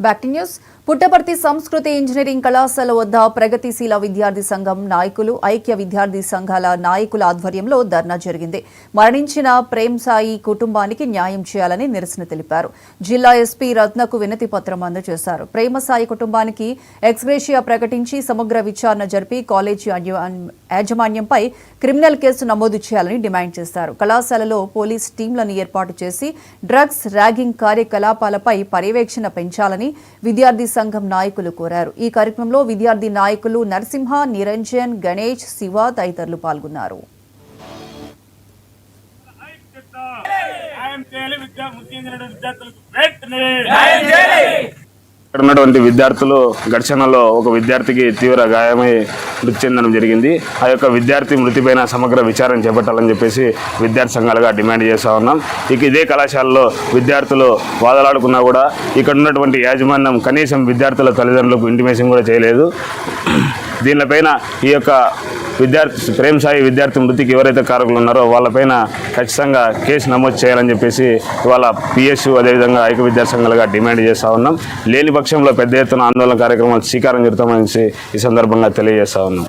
Back to news. Puttaparthi సంస్కృతి engineering కళాశాల వద్ద ప్రగతిశీల విద్యార్థి సంఘం నాయకులు, ఐక్య విద్యార్థి సంఘాల నాయకుల ఆధ్వర్యంలో ధర్నా జరిగింది. మరణించిన ప్రేమ్ సాయి కుటుంబానికి న్యాయం చేయాలని నిరసన తెలిపారు. జిల్లా ఎస్పీ రత్నకు వినతి పత్రం అందజేశారు. ప్రేమ సాయి కుటుంబానికి ఎక్స్గ్రేషియా ప్రకటించి సమగ్ర విచారణ జరిపి కాలేజీ యాజమాన్యంపై క్రిమినల్ కేసు నమోదు చేయాలని డిమాండ్ చేశారు. కళాశాలలో పోలీస్ టీంలను ఏర్పాటు చేసి డ్రగ్స్ ర్యాగింగ్ కార్యకలాపాలపై పర్యవేక్షణ పెంచాలని విద్యార్థి సంఘం నాయకులు కోరారు. ఈ కార్యక్రమంలో విద్యార్థి నాయకులు నరసింహ, నిరంజన్, గణేష్, శివ తదితరులు పాల్గొన్నారు. ఇక్కడ ఉన్నటువంటి విద్యార్థులు ఘర్షణలో ఒక విద్యార్థికి తీవ్ర గాయమై మృతి చెందడం జరిగింది. ఆ యొక్క విద్యార్థి మృతిపైన సమగ్ర విచారణ చేపట్టాలని చెప్పేసి విద్యార్థి సంఘాలుగా డిమాండ్ చేస్తూ ఉన్నాం. ఇదే కళాశాలలో విద్యార్థులు వాదలాడుకున్నా కూడా ఇక్కడ ఉన్నటువంటి యాజమాన్యం కనీసం విద్యార్థుల తల్లిదండ్రులకు ఇంటిమేషన్ కూడా చేయలేదు. దీనిపైన ఈ యొక్క ప్రేమ్ సాయి విద్యార్థి మృతికి ఎవరైతే కారకులు ఉన్నారో వాళ్ళపైన ఖచ్చితంగా కేసు నమోదు చేయాలని చెప్పేసి ఇవాళ పిఎస్యు అదేవిధంగా ఐక్య విద్యార్థి సంఘాలుగా డిమాండ్ చేస్తూ ఉన్నాం. లేని పక్షంలో పెద్ద ఎత్తున ఆందోళన కార్యక్రమాలు శ్రీకారం చుడతామని ఈ సందర్భంగా తెలియజేస్తూ ఉన్నాం.